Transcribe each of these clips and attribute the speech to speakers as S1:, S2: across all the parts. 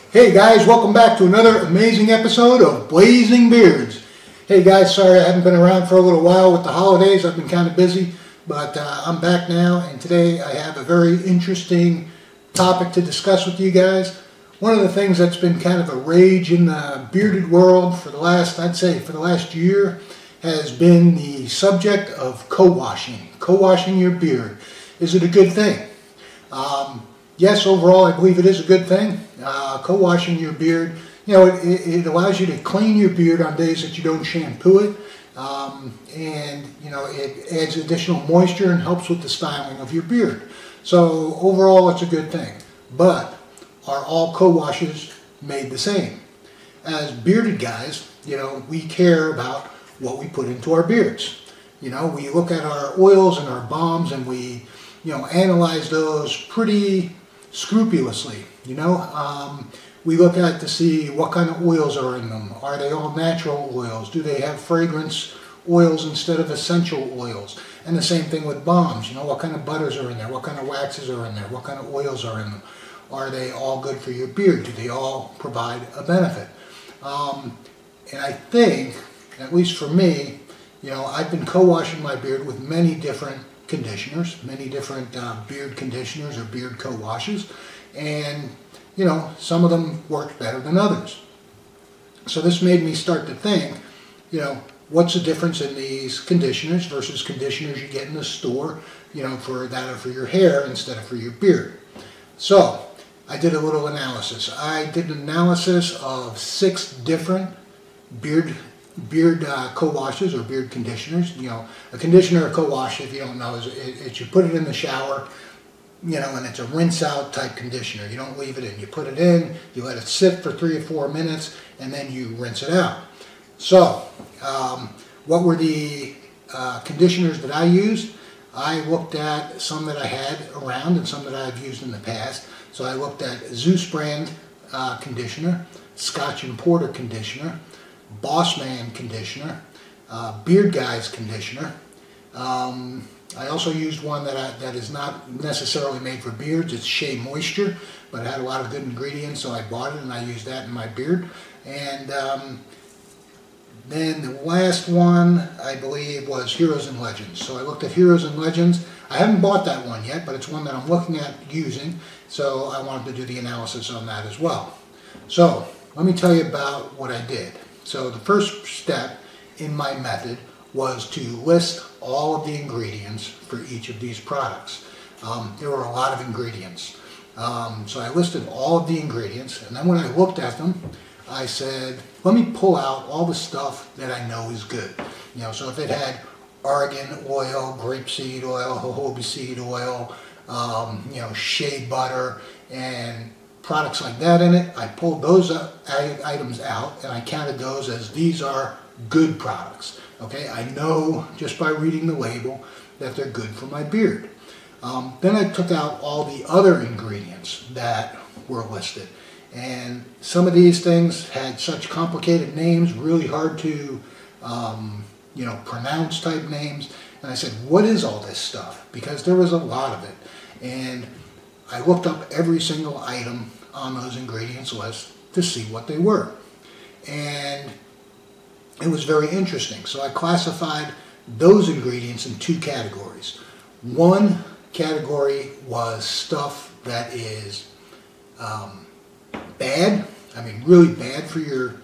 S1: Hey guys, welcome back to another amazing episode of Blazing Beards. Hey guys, sorry I haven't been around for a little while with the holidays. I've been kind of busy, but I'm back now, and today I have a very interesting topic to discuss with you guys. One of the things that's been kind of a rage in the bearded world for the last, I'd say for the last year, has been the subject of co-washing. Co-washing your beard. Is it a good thing? Yes, overall I believe it is a good thing. Co-washing your beard, you know, it allows you to clean your beard on days that you don't shampoo it, and you know, it adds additional moisture and helps with the styling of your beard. So overall it's a good thing. But are all co-washes made the same? As bearded guys, you know, we care about what we put into our beards. You know, we look at our oils and our balms and we, you know, analyze those pretty scrupulously. You know, we look at to see what kind of oils are in them. Are they all natural oils? Do they have fragrance oils instead of essential oils? And the same thing with balms. You know, what kind of butters are in there? What kind of waxes are in there? What kind of oils are in them? Are they all good for your beard? Do they all provide a benefit? And I think, at least for me, you know, I've been co-washing my beard with many different conditioners, many different beard conditioners or beard co-washes, and you know, some of them work better than others. So this made me start to think, you know, what's the difference in these conditioners versus conditioners you get in the store, you know, for that are for your hair instead of for your beard. So I did a little analysis. I did an analysis of 6 different beard co-washes or beard conditioners. You know, a conditioner or co-wash, if you don't know, is you put it in the shower, you know, and it's a rinse out type conditioner. You don't leave it in. You put it in, you let it sit for 3 or 4 minutes, and then you rinse it out. So, what were the conditioners that I used? I looked at some that I had around and some that I've used in the past. So I looked at Zeus brand conditioner, Scotch and Porter conditioner, Boss Man conditioner, Beard Guys conditioner. I also used one that is not necessarily made for beards. It's Shea Moisture, but it had a lot of good ingredients, so I bought it and I used that in my beard. And then the last one, I believe, was Heroes and Legends. So I looked at Heroes and Legends. I haven't bought that one yet, but it's one that I'm looking at using, so I wanted to do the analysis on that as well. So let me tell you about what I did. So the first step in my method was to list all of the ingredients for each of these products. There were a lot of ingredients. So I listed all of the ingredients, and then when I looked at them, I said, let me pull out all the stuff that I know is good. You know, so if it had argan oil, grapeseed oil, jojoba seed oil, you know, shea butter, and products like that in it, I pulled those items out and I counted those as these are good products. Okay, I know just by reading the label that they're good for my beard. Then I took out all the other ingredients that were listed, and some of these things had such complicated names, really hard to you know, pronounce type names, and I said, what is all this stuff? Because there was a lot of it, and I looked up every single item on those ingredients list to see what they were, and it was very interesting. So I classified those ingredients in 2 categories. One category was stuff that is bad, I mean really bad for your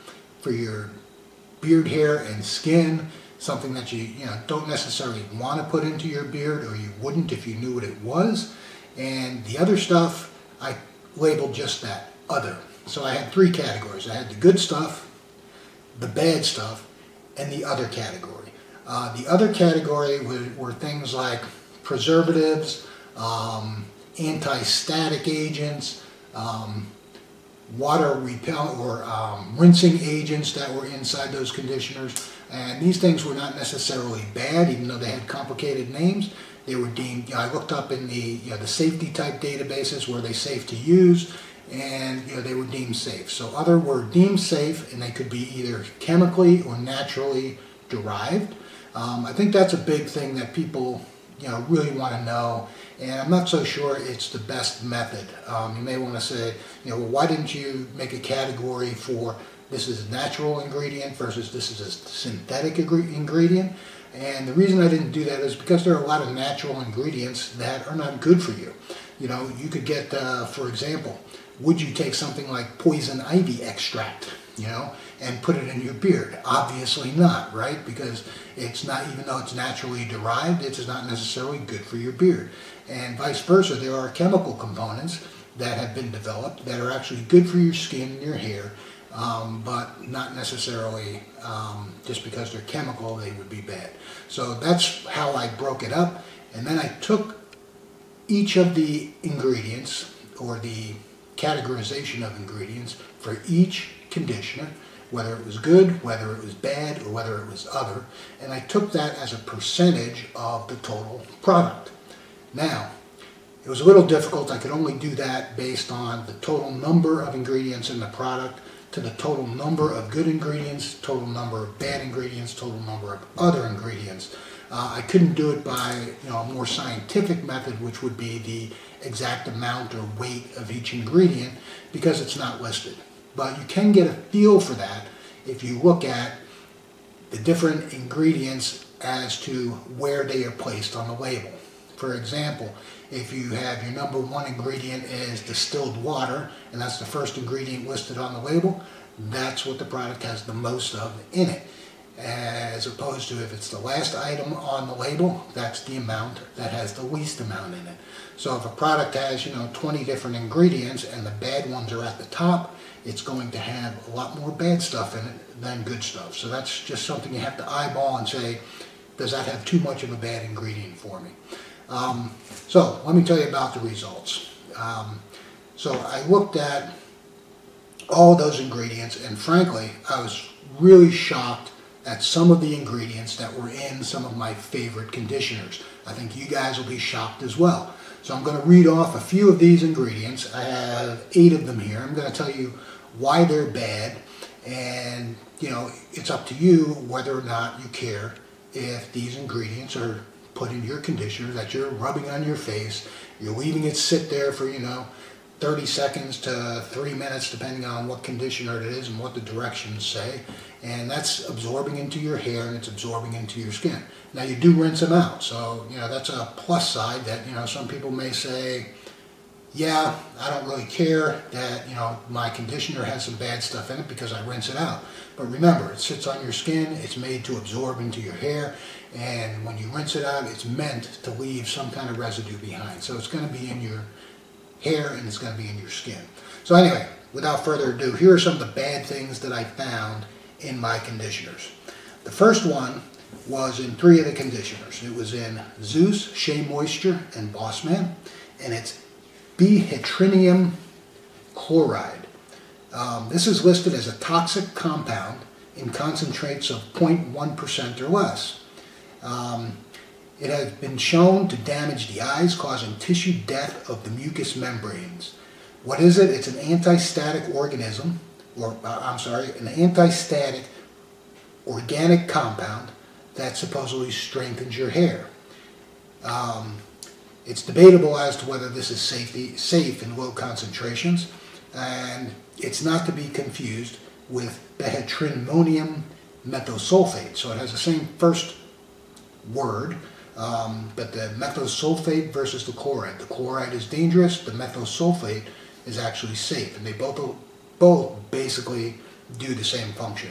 S1: beard hair and skin, something that you know, don't necessarily want to put into your beard, or you wouldn't if you knew what it was. And the other stuff, I labeled just that, other. So I had 3 categories. I had the good stuff, the bad stuff, and the other category. The other category were things like preservatives, anti-static agents, water repellent or rinsing agents that were inside those conditioners. And these things were not necessarily bad, even though they had complicated names. They were deemed, you know, I looked up in the, you know, the safety type databases, were they safe to use, and you know, they were deemed safe. So other were deemed safe, and they could be either chemically or naturally derived. I think that's a big thing that people, really want to know, and I'm not so sure it's the best method. You may want to say, well, why didn't you make a category for this is a natural ingredient versus this is a synthetic ingredient? And the reason I didn't do that is because there are a lot of natural ingredients that are not good for you. You could get, for example, would you take something like poison ivy extract, and put it in your beard? Obviously not, right? Because it's not, even though it's naturally derived, it's not necessarily good for your beard. And vice versa, there are chemical components that have been developed that are actually good for your skin and your hair, but not necessarily just because they're chemical, they would be bad. So that's how I broke it up. And then I took each of the ingredients, or the categorization of ingredients for each conditioner, whether it was good, whether it was bad, or whether it was other, and I took that as a percentage of the total product. Now, it was a little difficult. I could only do that based on the total number of ingredients in the product to the total number of good ingredients, total number of bad ingredients, total number of other ingredients. I couldn't do it by a more scientific method, which would be the exact amount or weight of each ingredient, because it's not listed. But you can get a feel for that if you look at the different ingredients as to where they are placed on the label. For example, if you have your number one ingredient is distilled water, and that's the first ingredient listed on the label, that's what the product has the most of in it. As opposed to if it's the last item on the label, that's the amount that has the least amount in it. So if a product has 20 different ingredients and the bad ones are at the top, it's going to have a lot more bad stuff in it than good stuff. So that's just something you have to eyeball and say, does that have too much of a bad ingredient for me? So let me tell you about the results. So I looked at all those ingredients, and frankly, I was really shocked at some of the ingredients that were in some of my favorite conditioners. I think you guys will be shocked as well. So I'm going to read off a few of these ingredients. I have 8 of them here. I'm going to tell you why they're bad, and it's up to you whether or not you care if these ingredients are put in your conditioner that you're rubbing on your face. You're leaving it sit there for 30 seconds to 3 minutes, depending on what conditioner it is and what the directions say, and that's absorbing into your hair and it's absorbing into your skin. Now, you do rinse them out, so that's a plus side that some people may say, yeah, I don't really care that my conditioner has some bad stuff in it because I rinse it out. But remember, it sits on your skin, it's made to absorb into your hair, and when you rinse it out, it's meant to leave some kind of residue behind. So it's going to be in your hair and it's going to be in your skin. So anyway, without further ado, here are some of the bad things that I found in my conditioners. The first one was in 3 of the conditioners. It was in Zeus, Shea Moisture, and Boss Man, and it's bihydronium chloride. This is listed as a toxic compound in concentrates of 0.1% or less. It has been shown to damage the eyes, causing tissue death of the mucous membranes. What is it? It's an anti-static organism, an anti-static organic compound that supposedly strengthens your hair. It's debatable as to whether this is safe in low concentrations, and it's not to be confused with bihydronium methosulfate. So it has the same first word, but the methosulfate versus the chloride. The chloride is dangerous, the methosulfate is actually safe, and they both basically do the same function.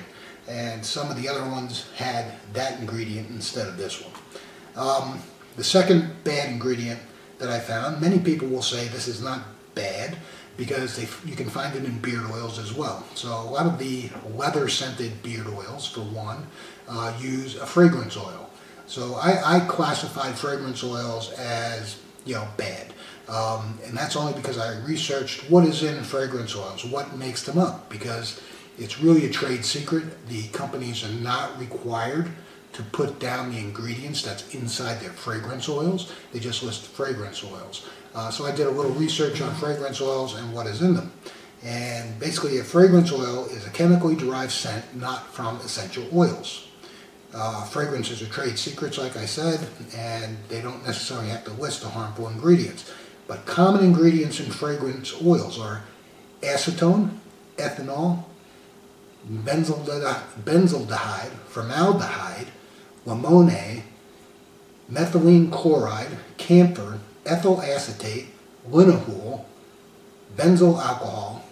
S1: And some of the other ones had that ingredient instead of this one. The second bad ingredient that I found, many people will say this is not bad because you can find it in beard oils as well. So a lot of the leather-scented beard oils, for one, use a fragrance oil. So I classified fragrance oils as bad. And that's only because I researched what is in fragrance oils, what makes them up, because it's really a trade secret. The companies are not required to put down the ingredients that's inside their fragrance oils. They just list fragrance oils. So I did a little research on fragrance oils and what is in them. And basically a fragrance oil is a chemically derived scent not from essential oils. Fragrances are trade secrets, like I said, and they don't necessarily have to list the harmful ingredients. But common ingredients in fragrance oils are acetone, ethanol, benzaldehyde, formaldehyde, limonene, methylene chloride, camphor, ethyl acetate, linalool, benzyl alcohol,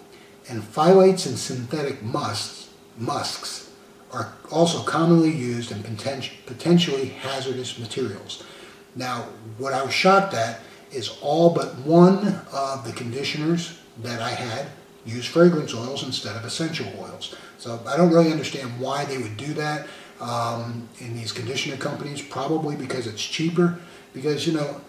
S1: and phthalates and synthetic musks are also commonly used in potentially hazardous materials. Now, what I was shocked at is all but one of the conditioners that I had use fragrance oils instead of essential oils. So I don't really understand why they would do that in these conditioner companies. Probably because it's cheaper. Because, you know,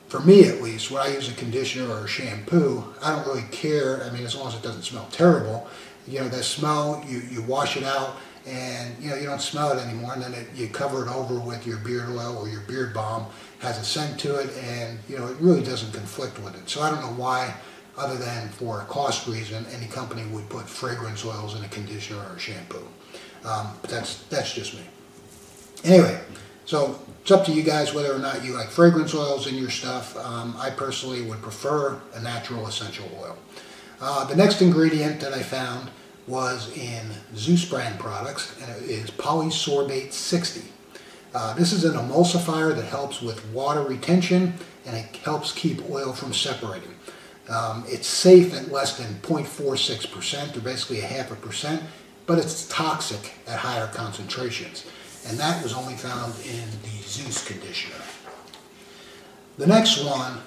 S1: for me at least, when I use a conditioner or a shampoo, I don't really care. I mean, as long as it doesn't smell terrible. You know, that smell, you wash it out and, you know, you don't smell it anymore, and then you cover it over with your beard oil or your beard balm. Has a scent to it, and, you know, it really doesn't conflict with it. So I don't know why, other than for a cost reason, any company would put fragrance oils in a conditioner or a shampoo. But that's just me. Anyway, so it's up to you guys whether or not you like fragrance oils in your stuff. I personally would prefer a natural essential oil. The next ingredient that I found was in Zeus brand products, and it is polysorbate 60. This is an emulsifier that helps with water retention, and it helps keep oil from separating. It's safe at less than 0.46%, or basically 0.5%, but it's toxic at higher concentrations. And that was only found in the Zeus conditioner. The next one,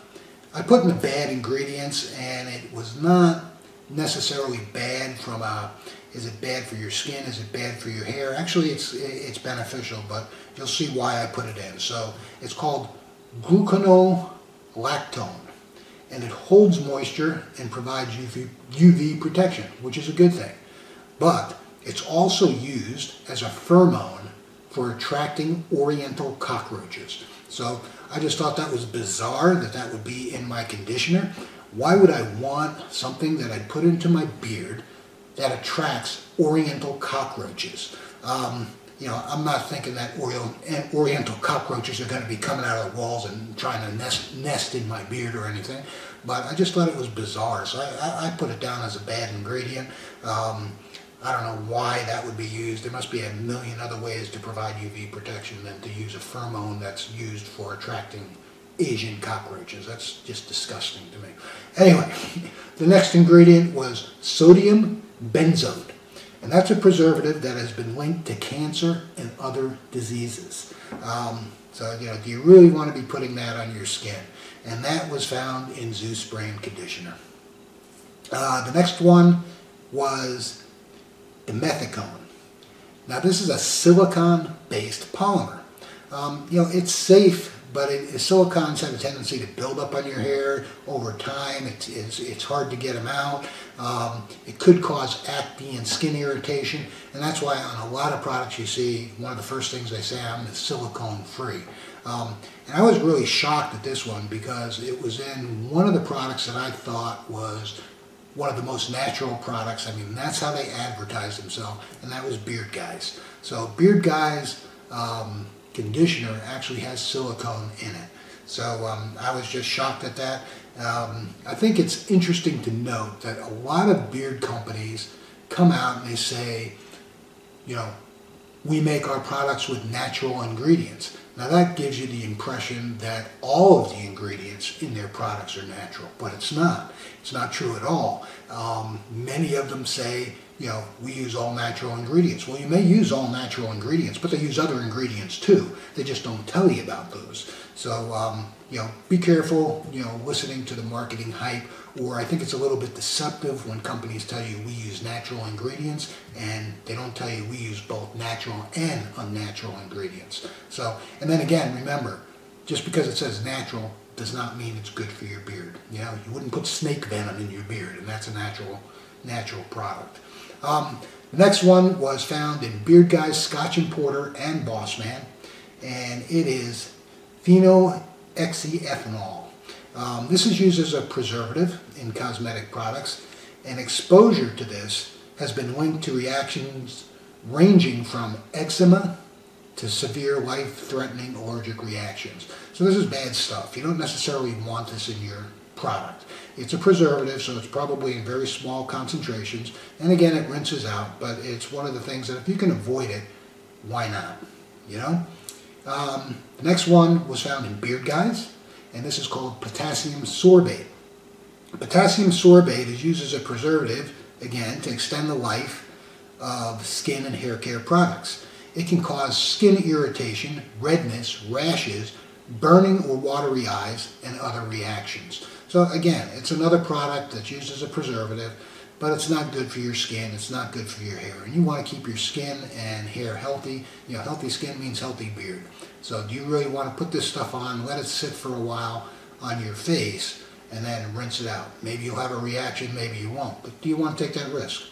S1: I put in the bad ingredients, and it was not necessarily bad from a, is it bad for your skin, is it bad for your hair? Actually, it's beneficial, but you'll see why I put it in. So it's called glucanolactone, and it holds moisture and provides UV protection, which is a good thing. But it's also used as a pheromone for attracting oriental cockroaches. So I just thought that was bizarre that that would be in my conditioner. Why would I want something that I put into my beard that attracts oriental cockroaches? You know, I'm not thinking that oriental cockroaches are going to be coming out of the walls and trying to nest in my beard or anything, but I just thought it was bizarre, so I put it down as a bad ingredient. I don't know why that would be used. There must be a million other ways to provide UV protection than to use a pheromone that's used for attracting Asian cockroaches. That's just disgusting to me. Anyway, the next ingredient was sodium benzoate. And that's a preservative that has been linked to cancer and other diseases. So, you know, do you really want to be putting that on your skin? And that was found in Zeus brand conditioner. The next one was dimethicone. Now, this is a silicon-based polymer. You know, it's safe, but silicons have a tendency to build up on your hair over time. It's hard to get them out. It could cause acne and skin irritation, and that's why on a lot of products you see, one of the first things they say on is silicone-free. And I was really shocked at this one because it was in one of the products that I thought was one of the most natural products. I mean, that's how they advertised themselves, and that was Beard Guys. So Beard Guys conditioner actually has silicone in it. So I was just shocked at that. I think it's interesting to note that a lot of beard companies come out and they say, you know, we make our products with natural ingredients. Now that gives you the impression that all of the ingredients in their products are natural, but it's not. It's not true at all. Many of them say, you know, we use all natural ingredients. Well, you may use all natural ingredients, but they use other ingredients too. They just don't tell you about those. So, you know, be careful, you know, listening to the marketing hype, or I think it's a little bit deceptive when companies tell you we use natural ingredients and they don't tell you we use both natural and unnatural ingredients. So, and then again, remember, just because it says natural does not mean it's good for your beard. You know, you wouldn't put snake venom in your beard, and that's a natural product. The next one was found in Beard Guys, Scotch & Porter, and Boss Man, and it is phenoxyethanol. This is used as a preservative in cosmetic products, and exposure to this has been linked to reactions ranging from eczema to severe life-threatening allergic reactions. So this is bad stuff. You don't necessarily want this in your product. It's a preservative, so it's probably in very small concentrations. And again, it rinses out, but it's one of the things that if you can avoid it, why not? You know? The next one was found in Beard Guys, and this is called potassium sorbate. Potassium sorbate is used as a preservative, again, to extend the life of skin and hair care products. It can cause skin irritation, redness, rashes, burning or watery eyes, and other reactions. So again, it's another product that's used as a preservative, but it's not good for your skin, it's not good for your hair. And you want to keep your skin and hair healthy. You know, healthy skin means healthy beard. So do you really want to put this stuff on, let it sit for a while on your face, and then rinse it out? Maybe you'll have a reaction, maybe you won't, but do you want to take that risk?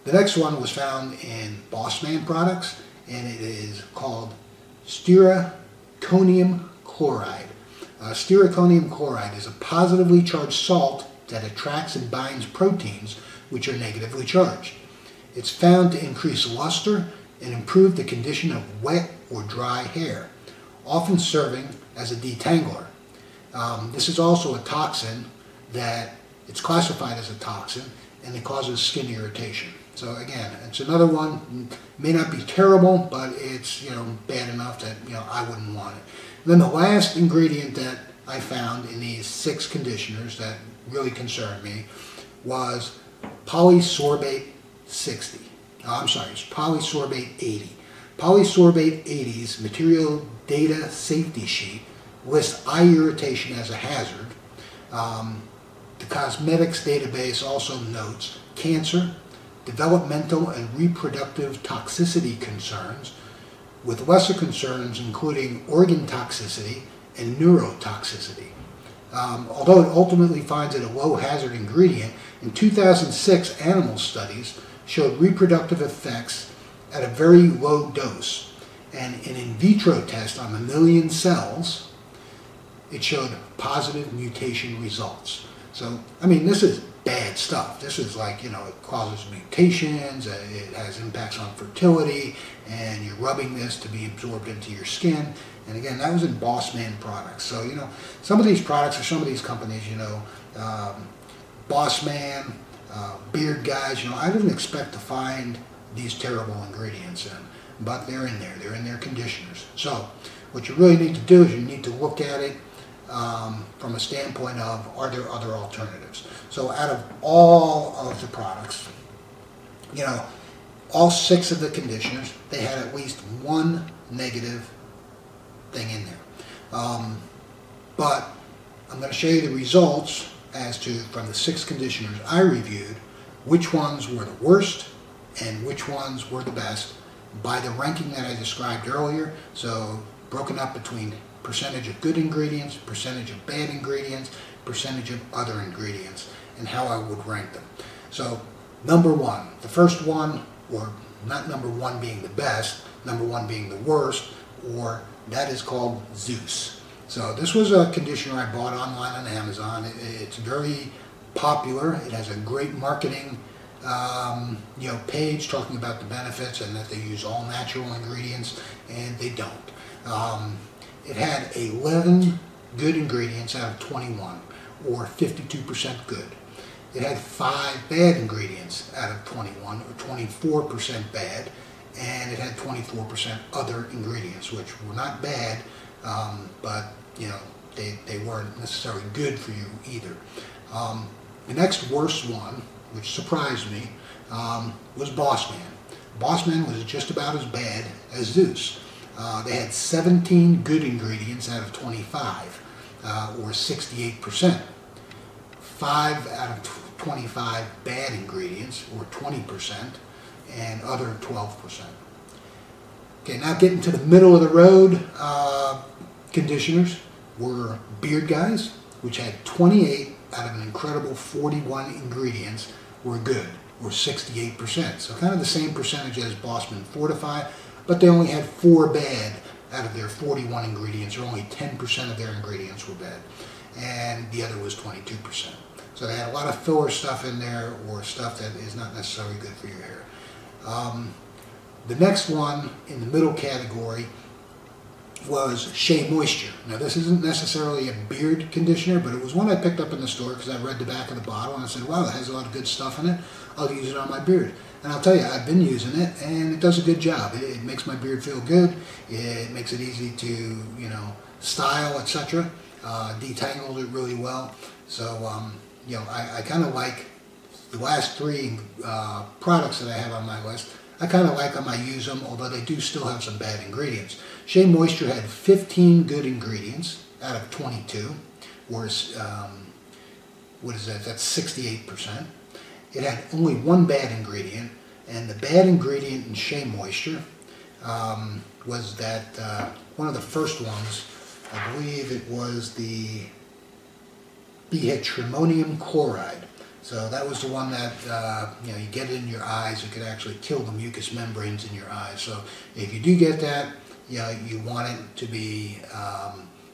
S1: The next one was found in Boss Man products, and it is called stericonium chloride. Stericonium chloride is a positively charged salt that attracts and binds proteins which are negatively charged. It's found to increase luster and improve the condition of wet or dry hair, often serving as a detangler. This is also a toxin that it's classified as a toxin, and it causes skin irritation. So again, it's another one. May not be terrible, but it's, you know, bad enough that, you know, I wouldn't want it. And then the last ingredient that I found in these 6 conditioners that really concerned me was polysorbate 60. I'm sorry, it's polysorbate 80. Polysorbate 80's material data safety sheet lists eye irritation as a hazard. The cosmetics database also notes cancer, developmental and reproductive toxicity concerns, with lesser concerns including organ toxicity and neurotoxicity. Although it ultimately finds it a low hazard ingredient, in 2006 animal studies showed reproductive effects at a very low dose, and an in vitro test on 1 million cells, it showed positive mutation results. So, I mean, this is bad stuff. This is like, you know, it causes mutations, it has impacts on fertility, and you're rubbing this to be absorbed into your skin. And again, that was in Boss Man products. So, you know, some of these products or some of these companies, you know, Boss Man, Beard Guys, you know, I didn't expect to find these terrible ingredients in, but they're in there. They're in their conditioners. So, what you really need to do is you need to look at it from a standpoint of, are there other alternatives? So out of all of the products, you know, all 6 of the conditioners, they had at least one negative thing in there. But I'm going to show you the results as to, from the 6 conditioners I reviewed, which ones were the worst and which ones were the best by the ranking that I described earlier. So broken up between percentage of good ingredients, percentage of bad ingredients, percentage of other ingredients, and how I would rank them. So number 1, the first one, or not number 1 being the best, number 1 being the worst, or that is called Zeus. So this was a conditioner I bought online on Amazon. It's very popular. It has a great marketing you know, page talking about the benefits and that they use all natural ingredients, and they don't. It had 11 good ingredients out of 21, or 52% good. It had 5 bad ingredients out of 21, or 24% bad, and it had 24% other ingredients, which were not bad, but you know, they weren't necessarily good for you either. The next worst one, which surprised me, was Boss Man. Boss Man was just about as bad as Zeus. They had 17 good ingredients out of 25, or 68%. 5 out of 25 bad ingredients, or 20%, and other 12%. Okay, now getting to the middle of the road conditioners were Beard Guys, which had 28 out of an incredible 41 ingredients were good, or 68%. So kind of the same percentage as Boss Man Fortify, but they only had 4 bad out of their 41 ingredients, or only 10% of their ingredients were bad, and the other was 22%. So they had a lot of filler stuff in there, or stuff that is not necessarily good for your hair. The next one in the middle category was Shea Moisture. Now this isn't necessarily a beard conditioner, but it was one I picked up in the store because I read the back of the bottle and I said, wow, it has a lot of good stuff in it. I'll use it on my beard. And I'll tell you, I've been using it and it does a good job. It makes my beard feel good. It makes it easy to, you know, style, etc. Detangled it really well. So, you know, I kind of like the last three products that I have on my list. I kind of like them, I use them, although they do still have some bad ingredients. Shea Moisture had 15 good ingredients out of 22, whereas, what is that, that's 68%. It had only one bad ingredient, and the bad ingredient in Shea Moisture was that one of the first ones, I believe it was the bihydramonium chloride. So that was the one that, you know, you get it in your eyes, it could actually kill the mucous membranes in your eyes. So if you do get that, you know, you want it to be,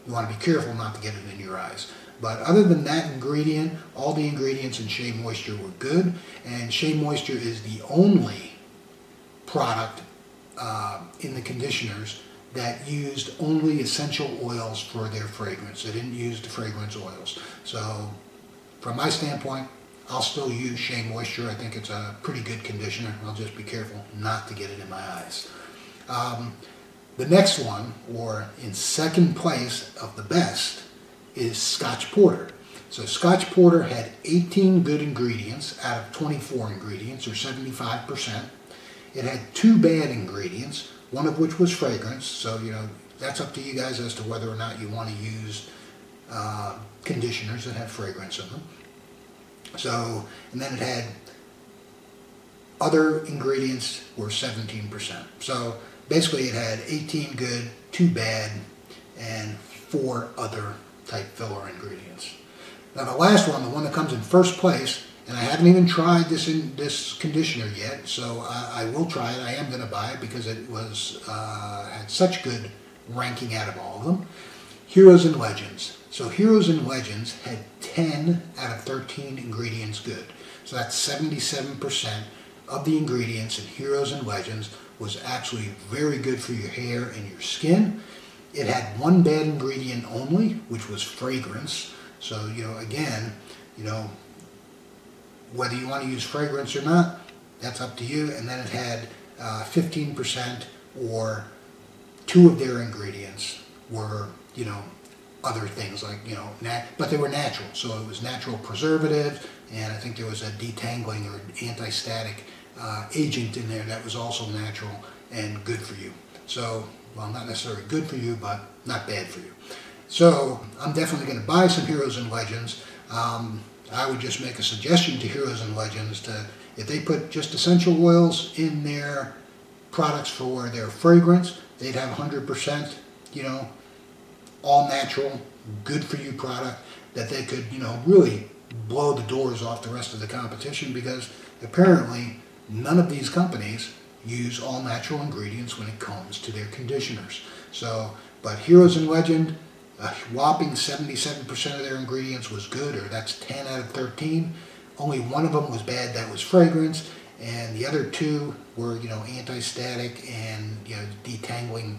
S1: you want to be careful not to get it in your eyes. But other than that ingredient, all the ingredients in Shea Moisture were good, and Shea Moisture is the only product in the conditioners that used only essential oils for their fragrance. They didn't use the fragrance oils. So from my standpoint, I'll still use Shea Moisture. I think it's a pretty good conditioner. I'll just be careful not to get it in my eyes. The next one, or in second place of the best, is Scotch Porter. So Scotch Porter had 18 good ingredients out of 24 ingredients, or 75%. It had 2 bad ingredients, one of which was fragrance. So, you know, that's up to you guys as to whether or not you want to use conditioners that have fragrance in them. So, and then it had other ingredients were 17%. So basically it had 18 good, 2 bad, and 4 other type filler ingredients. Now the last one, the one that comes in first place, and I haven't even tried this conditioner yet, so I will try it. I am going to buy it because it was had such good ranking out of all of them. Heroes and Legends. So Heroes and Legends had 10 out of 13 ingredients good. So that's 77% of the ingredients in Heroes and Legends was actually very good for your hair and your skin. It had 1 bad ingredient only, which was fragrance. So, you know, again, you know, whether you want to use fragrance or not, that's up to you. And then it had 15%, or 2 of their ingredients were, you know, other things like, you know, but they were natural. So it was natural preservative, and I think there was a detangling or anti-static agent in there that was also natural and good for you. So, well, not necessarily good for you, but not bad for you. So I'm definitely going to buy some Heroes and Legends. I would just make a suggestion to Heroes and Legends to, if they put just essential oils in their products for their fragrance, they'd have 100%, you know, all natural, good for you product that they could, you know, really blow the doors off the rest of the competition, because apparently none of these companies use all natural ingredients when it comes to their conditioners. So, but Heroes and Legend, a whopping 77% of their ingredients was good, or that's 10 out of 13. Only 1 of them was bad, that was fragrance, and the other 2 were, you know, anti-static and, you know, detangling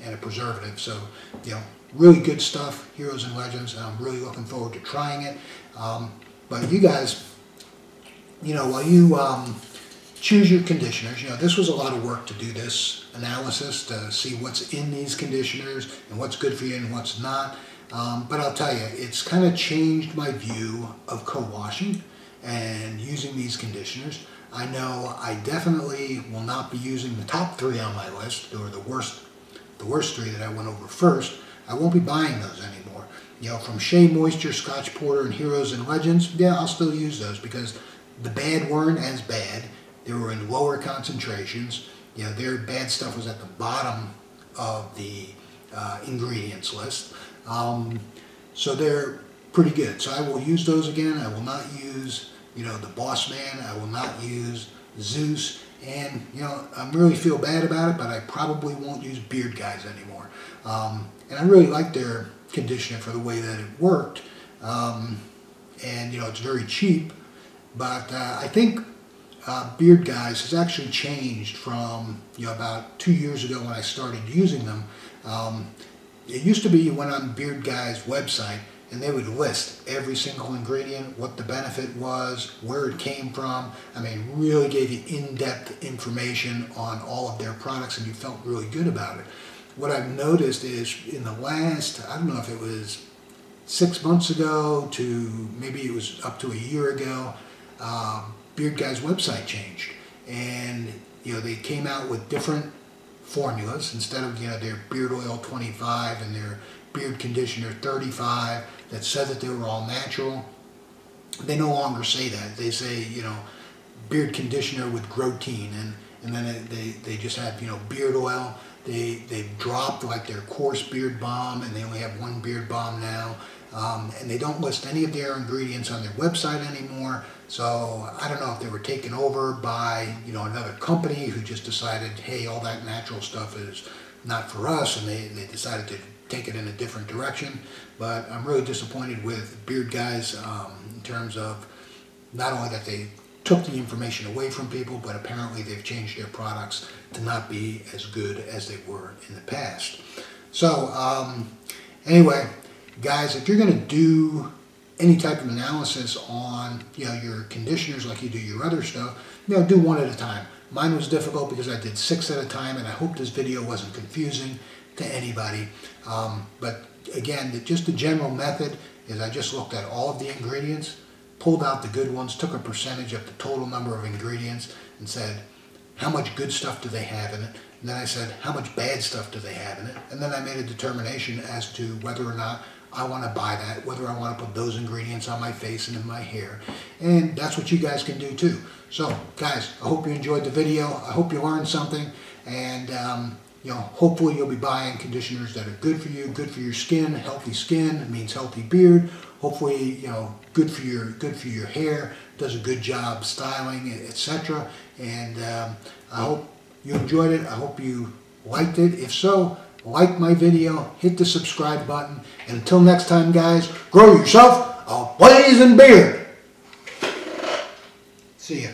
S1: and a preservative. So, you know, really good stuff, Heroes and Legends, and I'm really looking forward to trying it. But you guys, you know, while you choose your conditioners, you know, this was a lot of work to do this analysis to see what's in these conditioners and what's good for you and what's not. But I'll tell you, it's kind of changed my view of co-washing and using these conditioners. I know I definitely will not be using the top 3 on my list, or the worst 3 that I went over first. I won't be buying those anymore. You know, from Shea Moisture, Scotch Porter, and Heroes and Legends, yeah, I'll still use those because the bad weren't as bad. They were in lower concentrations. You know, their bad stuff was at the bottom of the ingredients list. So they're pretty good. So I will use those again. I will not use, you know, the Boss Man. I will not use Zeus. And, you know, I really feel bad about it, but I probably won't use Beard Guys anymore. And I really like their conditioner for the way that it worked. And, you know, it's very cheap. But I think Beard Guys has actually changed from, about 2 years ago when I started using them. It used to be you went on Beard Guys website and they would list every single ingredient, what the benefit was, where it came from. I mean, really gave you in-depth information on all of their products, and you felt really good about it. What I've noticed is in the last, I don't know if it was 6 months ago to maybe it was up to a year ago, Beard Guys website changed. And, they came out with different formulas instead of, their beard oil 25 and their beard conditioner 35 that said that they were all natural. They no longer say that. They say, beard conditioner with protein, and then they just have, beard oil. They've dropped like their coarse beard balm, and they only have one beard balm now. And they don't list any of their ingredients on their website anymore. So I don't know if they were taken over by, another company who just decided, hey, all that natural stuff is not for us, and they decided to take it in a different direction. But I'm really disappointed with Beard Guys in terms of not only that they took the information away from people, but apparently they've changed their products to not be as good as they were in the past. So anyway, guys, if you're going to do any type of analysis on your conditioners like you do your other stuff, do one at a time. Mine was difficult because I did 6 at a time, and I hope this video wasn't confusing to anybody. But again, just the general method is I just looked at all of the ingredients, pulled out the good ones, took a percentage of the total number of ingredients, and said, how much good stuff do they have in it? And then I said, how much bad stuff do they have in it? And then I made a determination as to whether or not I want to buy that, whether I want to put those ingredients on my face and in my hair. And that's what you guys can do too. So guys, I hope you enjoyed the video. I hope you learned something. And hopefully you'll be buying conditioners that are good for you, good for your skin. Healthy skin means healthy beard. Hopefully, good for your hair. Does a good job styling, etc. And I hope you enjoyed it. I hope you liked it. If so, like my video, hit the subscribe button, and until next time, guys, grow yourself a blazing beard. See ya.